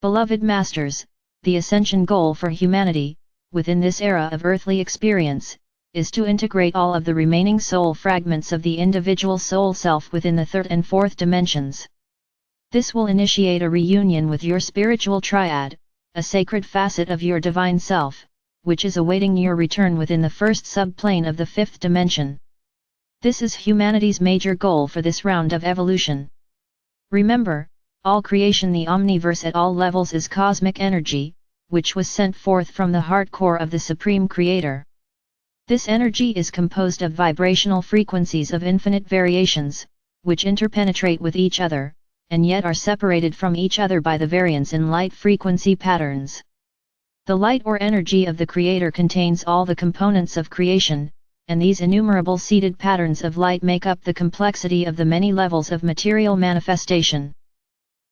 Beloved Masters, the Ascension goal for humanity, within this era of earthly experience, is to integrate all of the remaining soul fragments of the individual soul self within the third and fourth dimensions. This will initiate a reunion with your spiritual triad, a sacred facet of your divine self, which is awaiting your return within the first subplane of the fifth dimension. This is humanity's major goal for this round of evolution. Remember, all creation, the omniverse at all levels, is cosmic energy, which was sent forth from the heart core of the Supreme Creator. This energy is composed of vibrational frequencies of infinite variations, which interpenetrate with each other, and yet are separated from each other by the variance in light frequency patterns. The light or energy of the Creator contains all the components of creation, and these innumerable seeded patterns of light make up the complexity of the many levels of material manifestation.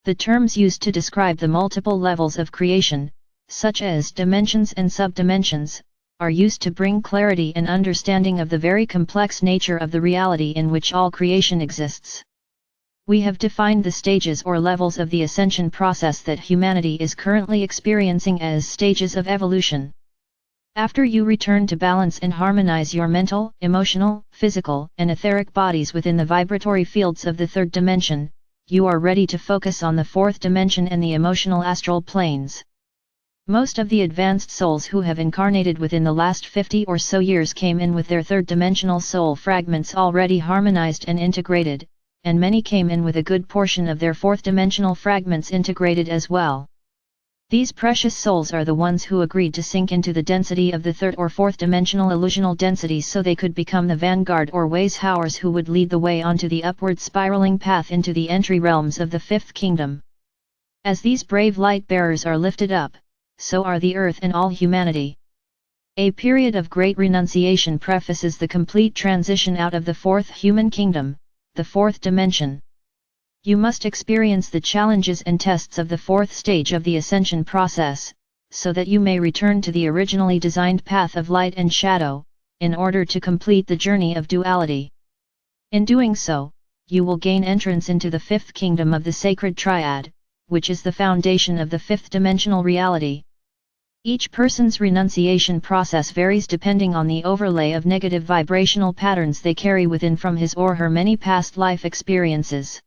The terms used to describe the multiple levels of creation, such as dimensions and subdimensions, are used to bring clarity and understanding of the very complex nature of the reality in which all creation exists. We have defined the stages or levels of the ascension process that humanity is currently experiencing as stages of evolution. After you return to balance and harmonize your mental, emotional, physical, and etheric bodies within the vibratory fields of the third dimension, you are ready to focus on the fourth dimension and the emotional astral planes. Most of the advanced souls who have incarnated within the last 50 or so years came in with their third-dimensional soul fragments already harmonized and integrated, and many came in with a good portion of their fourth-dimensional fragments integrated as well. These precious souls are the ones who agreed to sink into the density of the third or fourth-dimensional illusional densities so they could become the vanguard or ways-howers who would lead the way onto the upward spiraling path into the entry realms of the fifth kingdom. As these brave light-bearers are lifted up, so are the earth and all humanity. A period of great renunciation prefaces the complete transition out of the fourth human kingdom, the fourth dimension. You must experience the challenges and tests of the fourth stage of the ascension process, so that you may return to the originally designed path of light and shadow, in order to complete the journey of duality. In doing so, you will gain entrance into the fifth kingdom of the sacred triad, which is the foundation of the fifth dimensional reality. Each person's renunciation process varies depending on the overlay of negative vibrational patterns they carry within from his or her many past life experiences.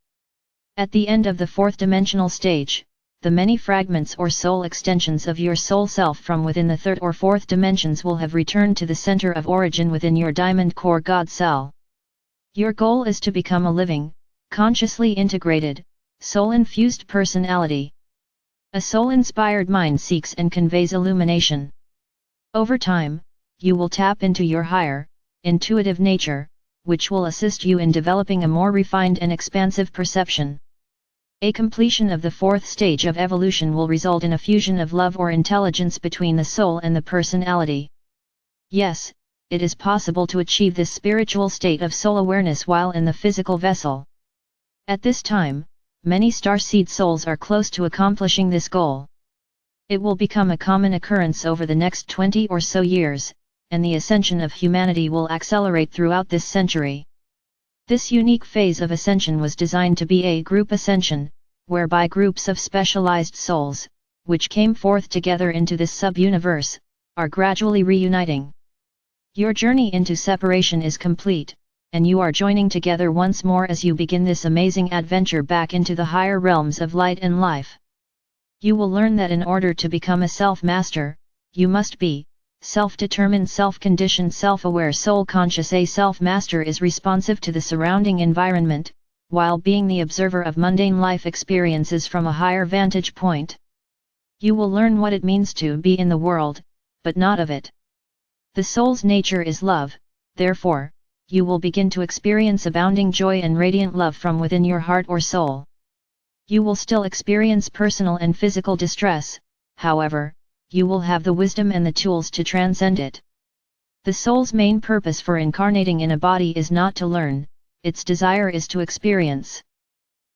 At the end of the fourth dimensional stage, the many fragments or soul extensions of your soul self from within the third or fourth dimensions will have returned to the center of origin within your diamond core God cell. Your goal is to become a living, consciously integrated, soul-infused personality. A soul-inspired mind seeks and conveys illumination. Over time, you will tap into your higher, intuitive nature, which will assist you in developing a more refined and expansive perception. A completion of the fourth stage of evolution will result in a fusion of love or intelligence between the soul and the personality. Yes, it is possible to achieve this spiritual state of soul awareness while in the physical vessel. At this time, many starseed souls are close to accomplishing this goal. It will become a common occurrence over the next 20 or so years, and the ascension of humanity will accelerate throughout this century. This unique phase of ascension was designed to be a group ascension, whereby groups of specialized souls, which came forth together into this sub-universe, are gradually reuniting. Your journey into separation is complete, and you are joining together once more as you begin this amazing adventure back into the higher realms of light and life. You will learn that in order to become a self-master, you must be self-determined, self-conditioned, self-aware, soul-conscious. A self-master is responsive to the surrounding environment, while being the observer of mundane life experiences from a higher vantage point. You will learn what it means to be in the world, but not of it. The soul's nature is love, therefore, you will begin to experience abounding joy and radiant love from within your heart or soul. You will still experience personal and physical distress, however, you will have the wisdom and the tools to transcend it. The soul's main purpose for incarnating in a body is not to learn, its desire is to experience.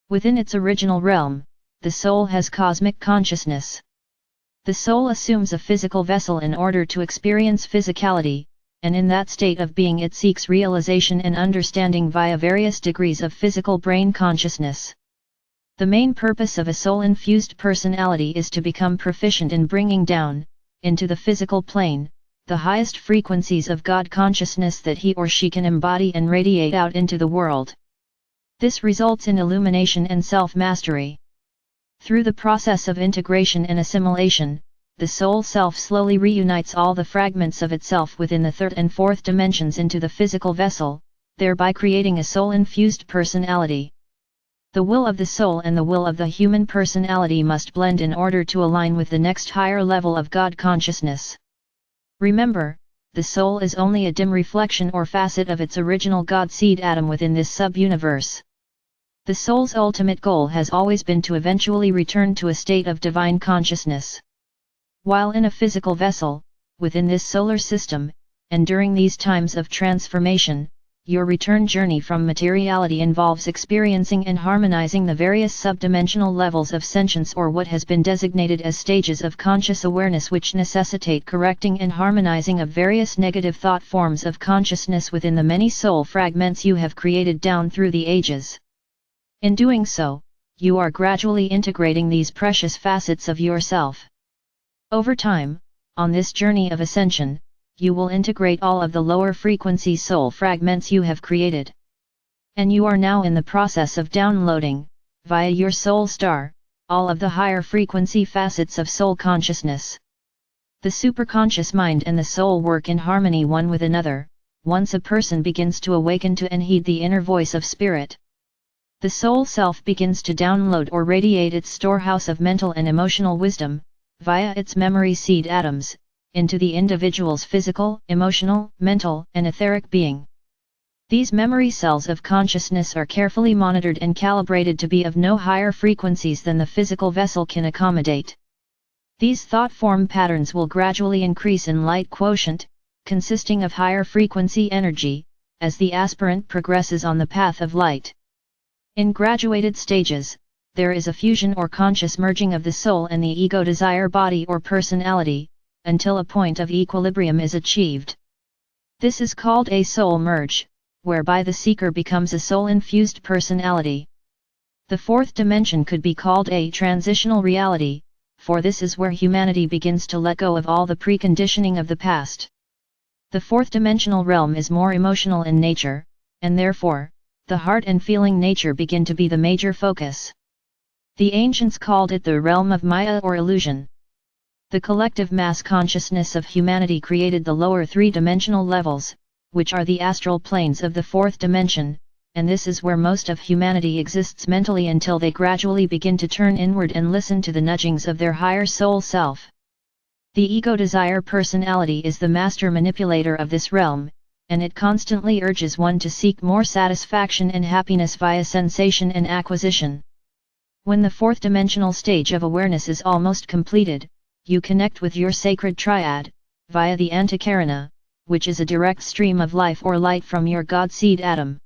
Within its original realm, the soul has cosmic consciousness. The soul assumes a physical vessel in order to experience physicality, and in that state of being it seeks realization and understanding via various degrees of physical brain consciousness. The main purpose of a soul-infused personality is to become proficient in bringing down, into the physical plane, the highest frequencies of God consciousness that he or she can embody and radiate out into the world. This results in illumination and self-mastery. Through the process of integration and assimilation, the soul self slowly reunites all the fragments of itself within the third and fourth dimensions into the physical vessel, thereby creating a soul-infused personality. The will of the soul and the will of the human personality must blend in order to align with the next higher level of God consciousness. Remember, the soul is only a dim reflection or facet of its original God seed atom within this sub-universe. The soul's ultimate goal has always been to eventually return to a state of divine consciousness. While in a physical vessel, within this solar system, and during these times of transformation, your return journey from materiality involves experiencing and harmonizing the various subdimensional levels of sentience, or what has been designated as stages of conscious awareness, which necessitate correcting and harmonizing of various negative thought forms of consciousness within the many soul fragments you have created down through the ages. In doing so, you are gradually integrating these precious facets of yourself. Over time, on this journey of ascension, you will integrate all of the lower frequency soul fragments you have created. And you are now in the process of downloading, via your soul star, all of the higher frequency facets of soul consciousness. The superconscious mind and the soul work in harmony one with another, once a person begins to awaken to and heed the inner voice of spirit. The soul self begins to download or radiate its storehouse of mental and emotional wisdom, via its memory seed atoms, into the individual's physical, emotional, mental, and etheric being. These memory cells of consciousness are carefully monitored and calibrated to be of no higher frequencies than the physical vessel can accommodate. These thought form patterns will gradually increase in light quotient, consisting of higher frequency energy, as the aspirant progresses on the path of light. In graduated stages, there is a fusion or conscious merging of the soul and the ego desire body or personality, until a point of equilibrium is achieved. This is called a soul merge, whereby the seeker becomes a soul-infused personality. The fourth dimension could be called a transitional reality, for this is where humanity begins to let go of all the preconditioning of the past. The fourth dimensional realm is more emotional in nature, and therefore, the heart and feeling nature begin to be the major focus. The ancients called it the realm of Maya or illusion. The collective mass consciousness of humanity created the lower three-dimensional levels, which are the astral planes of the fourth dimension, and this is where most of humanity exists mentally until they gradually begin to turn inward and listen to the nudgings of their higher soul self. The ego desire personality is the master manipulator of this realm, and it constantly urges one to seek more satisfaction and happiness via sensation and acquisition. When the fourth dimensional stage of awareness is almost completed, you connect with your sacred triad, via the Antakarana, which is a direct stream of life or light from your God seed atom.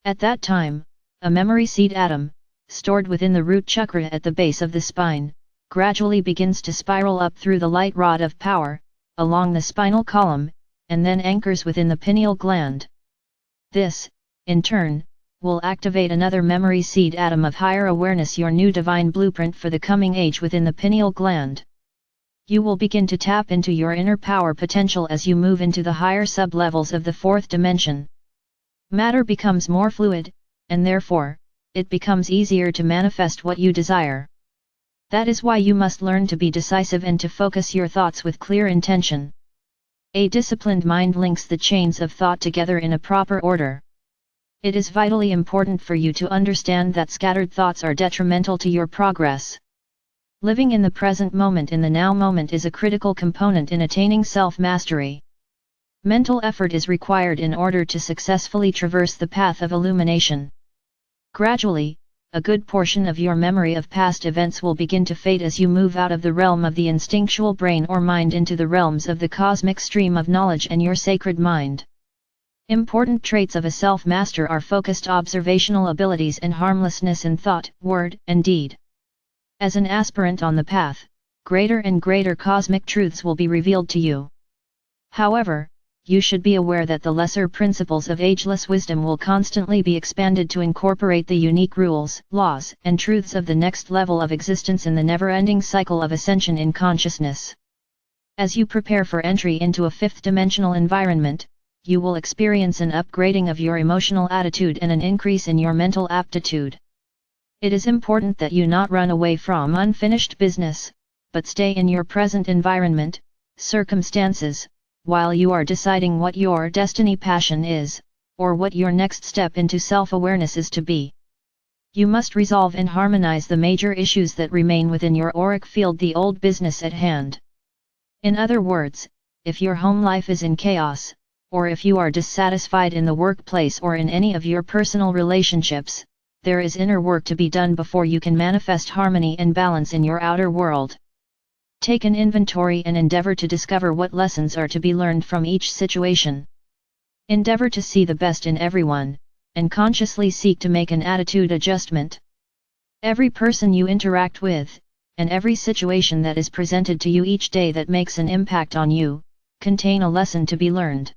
At that time, a memory seed atom, stored within the root chakra at the base of the spine, gradually begins to spiral up through the light rod of power, along the spinal column, and then anchors within the pineal gland. This, in turn, will activate another memory seed atom of higher awareness, your new divine blueprint for the coming age within the pineal gland. You will begin to tap into your inner power potential as you move into the higher sub-levels of the fourth dimension. Matter becomes more fluid, and therefore, it becomes easier to manifest what you desire. That is why you must learn to be decisive and to focus your thoughts with clear intention. A disciplined mind links the chains of thought together in a proper order. It is vitally important for you to understand that scattered thoughts are detrimental to your progress. Living in the present moment, in the now moment, is a critical component in attaining self-mastery. Mental effort is required in order to successfully traverse the path of illumination. Gradually, a good portion of your memory of past events will begin to fade as you move out of the realm of the instinctual brain or mind into the realms of the cosmic stream of knowledge and your sacred mind. Important traits of a self-master are focused observational abilities and harmlessness in thought, word, and deed. As an aspirant on the path, greater and greater cosmic truths will be revealed to you. However, you should be aware that the lesser principles of ageless wisdom will constantly be expanded to incorporate the unique rules, laws, and truths of the next level of existence in the never-ending cycle of ascension in consciousness. As you prepare for entry into a fifth-dimensional environment, you will experience an upgrading of your emotional attitude and an increase in your mental aptitude. It is important that you not run away from unfinished business, but stay in your present environment, circumstances, while you are deciding what your destiny passion is, or what your next step into self-awareness is to be. You must resolve and harmonize the major issues that remain within your auric field, the old business at hand. In other words, if your home life is in chaos, or if you are dissatisfied in the workplace or in any of your personal relationships, there is inner work to be done before you can manifest harmony and balance in your outer world. Take an inventory and endeavor to discover what lessons are to be learned from each situation. Endeavor to see the best in everyone, and consciously seek to make an attitude adjustment. Every person you interact with, and every situation that is presented to you each day that makes an impact on you, contain a lesson to be learned.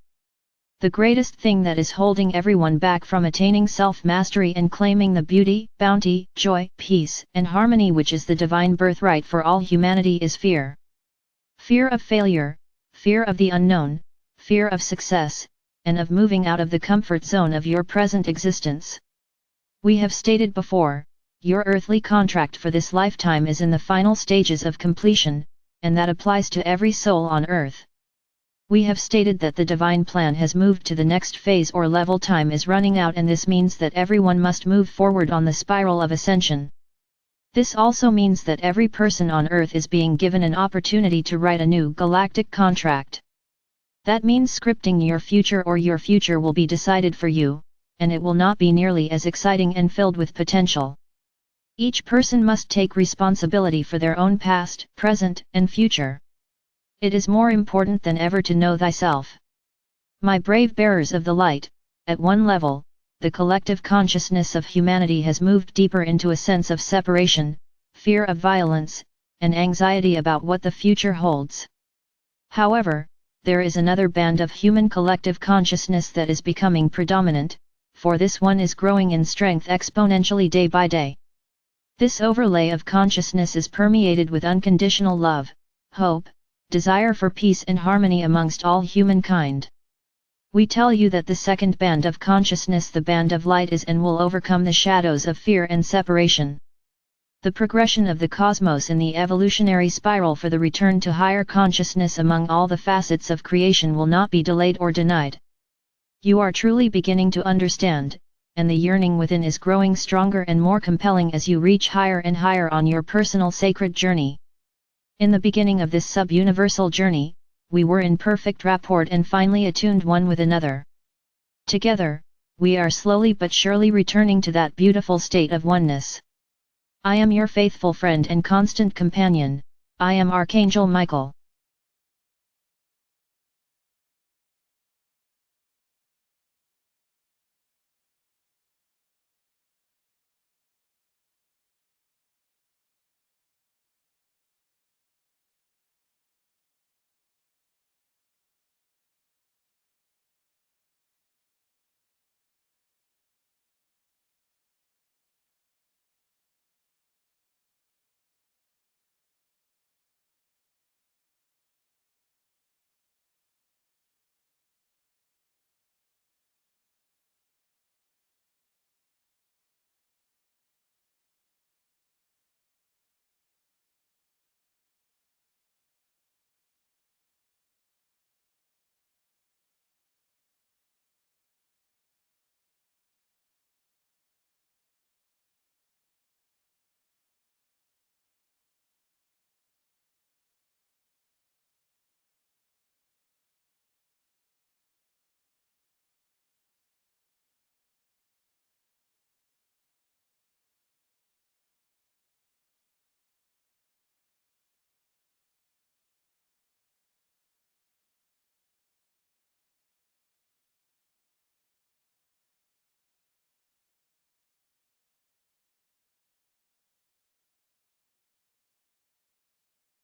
The greatest thing that is holding everyone back from attaining self-mastery and claiming the beauty, bounty, joy, peace, and harmony which is the divine birthright for all humanity is fear. Fear of failure, fear of the unknown, fear of success, and of moving out of the comfort zone of your present existence. We have stated before, your earthly contract for this lifetime is in the final stages of completion, and that applies to every soul on earth. We have stated that the divine plan has moved to the next phase or level. Time is running out, and this means that everyone must move forward on the spiral of ascension. This also means that every person on earth is being given an opportunity to write a new galactic contract. That means scripting your future, or your future will be decided for you, and it will not be nearly as exciting and filled with potential. Each person must take responsibility for their own past, present, and future. It is more important than ever to know thyself. My brave bearers of the light, at one level, the collective consciousness of humanity has moved deeper into a sense of separation, fear of violence, and anxiety about what the future holds. However, there is another band of human collective consciousness that is becoming predominant, for this one is growing in strength exponentially day by day. This overlay of consciousness is permeated with unconditional love, hope, desire for peace and harmony amongst all humankind. We tell you that the second band of consciousness, the band of light, is and will overcome the shadows of fear and separation. The progression of the cosmos in the evolutionary spiral for the return to higher consciousness among all the facets of creation will not be delayed or denied. You are truly beginning to understand, and the yearning within is growing stronger and more compelling as you reach higher and higher on your personal sacred journey. In the beginning of this sub-universal journey, we were in perfect rapport and finely attuned one with another. Together, we are slowly but surely returning to that beautiful state of oneness. I am your faithful friend and constant companion, I am Archangel Michael.